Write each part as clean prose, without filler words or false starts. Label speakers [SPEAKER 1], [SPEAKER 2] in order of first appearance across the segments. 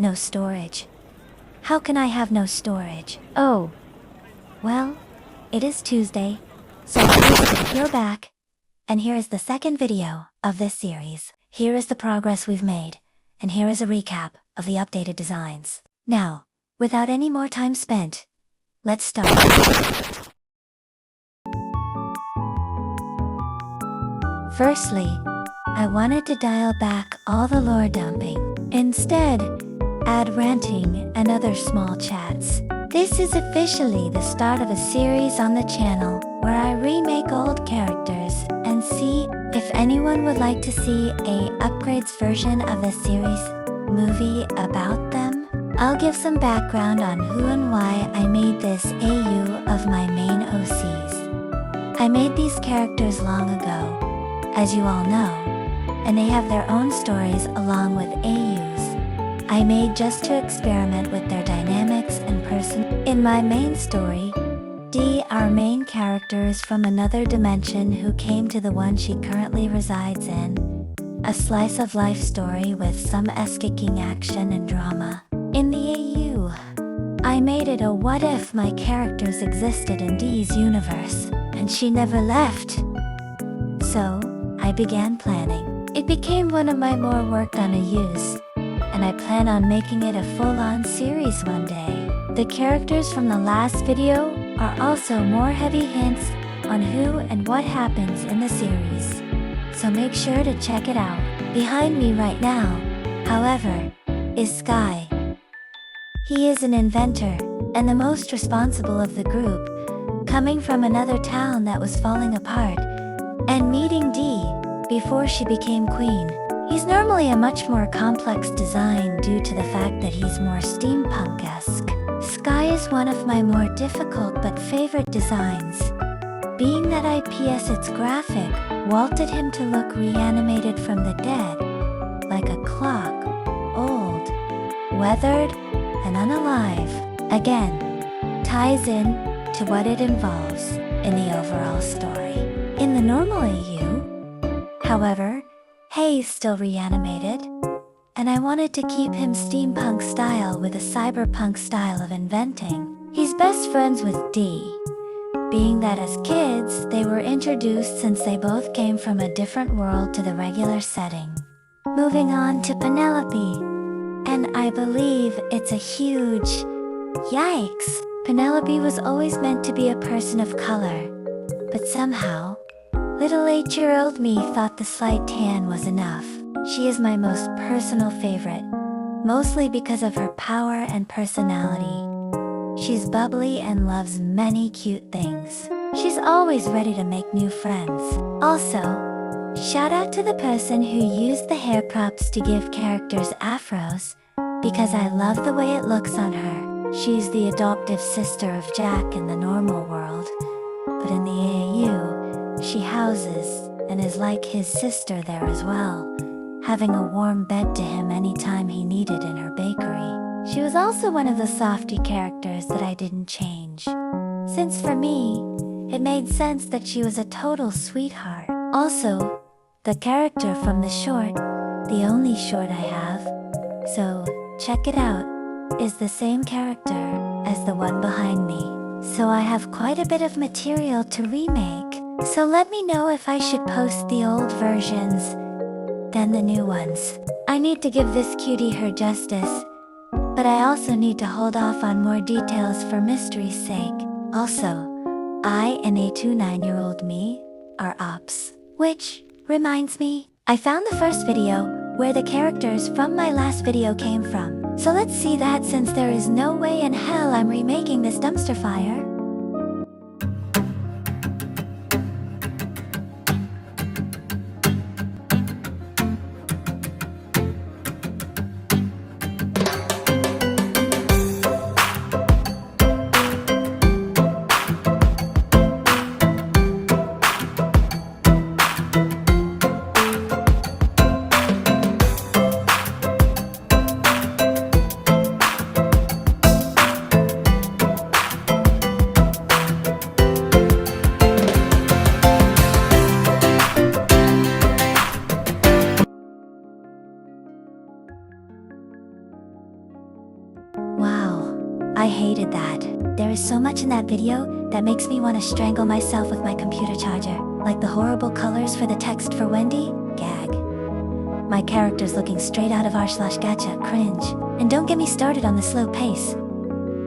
[SPEAKER 1] No storage. How can I have no storage? Oh. Well, it is Tuesday, so you're back. And here is the second video of this series. Here is the progress we've made, and here is a recap of the updated designs. Now, without any more time spent, let's start. Firstly, I wanted to dial back all the lore dumping. Instead, add ranting and other small chats. This is officially the start of a series on the channel where I remake old characters and see if anyone would like to see a upgrades version of the series movie about them. I'll give some background on who and why I made this AU of my main OCs. I made these characters long ago, as you all know, and they have their own stories along with AUs. I made just to experiment with their dynamics and person. In my main story, D, our main character, is from another dimension who came to the one she currently resides in. A slice of life story with some ass-kicking action and drama. In the AU, I made it a what if my characters existed in D's universe, and she never left. So, I began planning. It became one of my more worked on AUs, and I plan on making it a full-on series one day. The characters from the last video are also more heavy hints on who and what happens in the series, so make sure to check it out. Behind me right now, however, is Sky. He is an inventor, and the most responsible of the group, coming from another town that was falling apart, and meeting D before she became queen. He's normally a much more complex design due to the fact that he's more steampunk-esque. Sky is one of my more difficult but favorite designs, being that IPS its graphic vaulted him to look reanimated from the dead, like a clock, old, weathered, and unalive. Again, ties in to what it involves in the overall story. In the normal AU, however, Hay's still reanimated, and I wanted to keep him steampunk style with a cyberpunk style of inventing. He's best friends with D, being that as kids they were introduced since they both came from a different world to the regular setting. Moving on to Penelope, and I believe it's a huge yikes. Penelope was always meant to be a person of color, but somehow, little 8-year-old me thought the slight tan was enough. She is my most personal favorite, mostly because of her power and personality. She's bubbly and loves many cute things. She's always ready to make new friends. Also, shout out to the person who used the hair props to give characters afros, because I love the way it looks on her. She's the adoptive sister of Jack in the normal world, but in the AAU, she houses and is like his sister there as well, having a warm bed to him anytime he needed in her bakery. She was also one of the softy characters that I didn't change, since for me, it made sense that she was a total sweetheart. Also, the character from the short, the only short I have, so check it out, is the same character as the one behind me. So I have quite a bit of material to remake. So let me know if I should post the old versions, then the new ones. I need to give this cutie her justice, but I also need to hold off on more details for mystery's sake. Also, I and a 9-year-old me are ops. Which reminds me, I found the first video where the characters from my last video came from. So let's see that, since there is no way in hell I'm remaking this dumpster fire. hated that. There is so much in that video that makes me want to strangle myself with my computer charger. Like the horrible colors for the text for Wendy? Gag. My character's looking straight out of r/gacha, cringe. And don't get me started on the slow pace.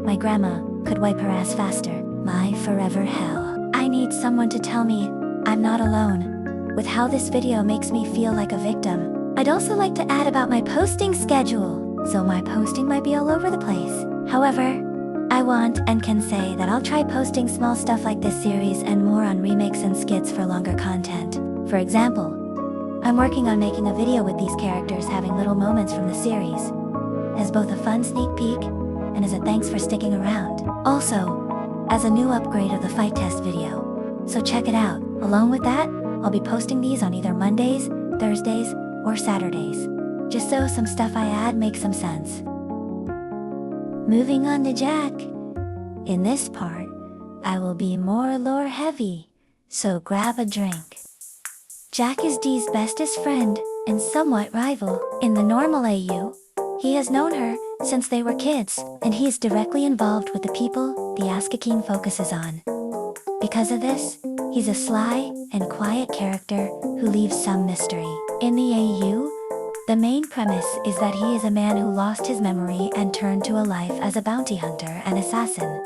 [SPEAKER 1] My grandma could wipe her ass faster. My forever hell. I need someone to tell me I'm not alone with how this video makes me feel like a victim. I'd also like to add about my posting schedule, so my posting might be all over the place. However, I want and can say that I'll try posting small stuff like this series and more on remakes and skits for longer content. For example, I'm working on making a video with these characters having little moments from the series, as both a fun sneak peek and as a thanks for sticking around. Also, as a new upgrade of the fight test video, so check it out. Along with that, I'll be posting these on either Mondays, Thursdays, or Saturdays, just so some stuff I add makes some sense. Moving on to Jack. In this part, I will be more lore heavy, so grab a drink. Jack is Dee's bestest friend and somewhat rival. In the normal AU, he has known her since they were kids, and he is directly involved with the people the Ascacine focuses on. Because of this, he's a sly and quiet character who leaves some mystery. In the AU, the main premise is that he is a man who lost his memory and turned to a life as a bounty hunter and assassin.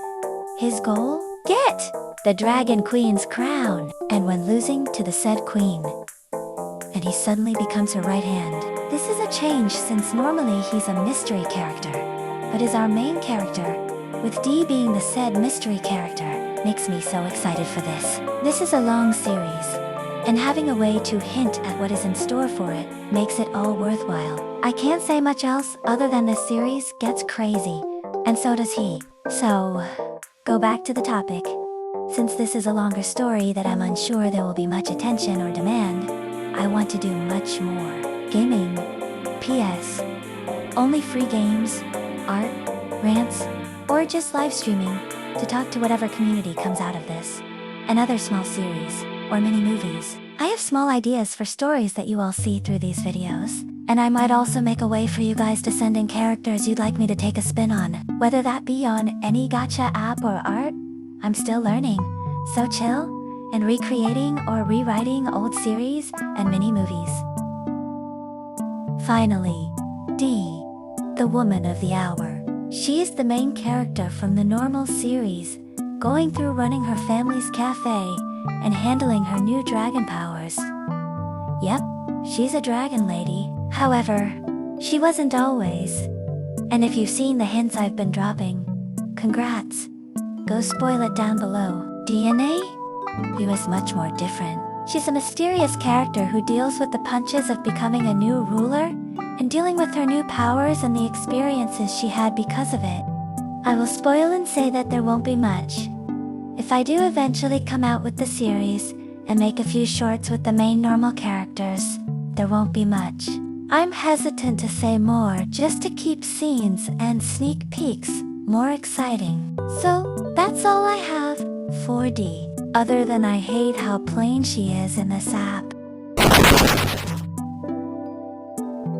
[SPEAKER 1] His goal? Get the Dragon Queen's crown, and when losing to the said queen, and he suddenly becomes her right hand. This is a change since normally he's a mystery character, but is our main character, with Dee being the said mystery character, makes me so excited for this. This is a long series, and having a way to hint at what is in store for it makes it all worthwhile. I can't say much else other than this series gets crazy, and so does he. So, go back to the topic. Since this is a longer story that I'm unsure there will be much attention or demand, I want to do much more. Gaming. PS. Only free games, art, rants, or just live streaming to talk to whatever community comes out of this. And other small series, or mini movies. I have small ideas for stories that you all see through these videos. And I might also make a way for you guys to send in characters you'd like me to take a spin on. Whether that be on any gacha app or art, I'm still learning. So chill, and recreating or rewriting old series and mini movies. Finally, Dee, the woman of the hour. She is the main character from the normal series, going through running her family's cafe and handling her new dragon powers. Yep, she's a dragon lady. However, she wasn't always. And if you've seen the hints I've been dropping, congrats. Go spoil it down below. DNA? Who is much more different. She's a mysterious character who deals with the punches of becoming a new ruler and dealing with her new powers and the experiences she had because of it. I will spoil and say that there won't be much. If I do eventually come out with the series and make a few shorts with the main normal characters, there won't be much. I'm hesitant to say more just to keep scenes and sneak peeks more exciting. So, that's all I have for Dee. Other than I hate how plain she is in this app.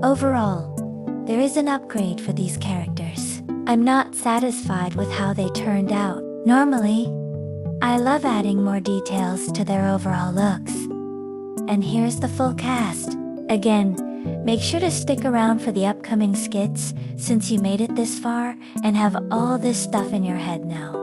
[SPEAKER 1] Overall, there is an upgrade for these characters. I'm not satisfied with how they turned out. Normally, I love adding more details to their overall looks. And here's the full cast. Again, make sure to stick around for the upcoming skits since you made it this far and have all this stuff in your head now.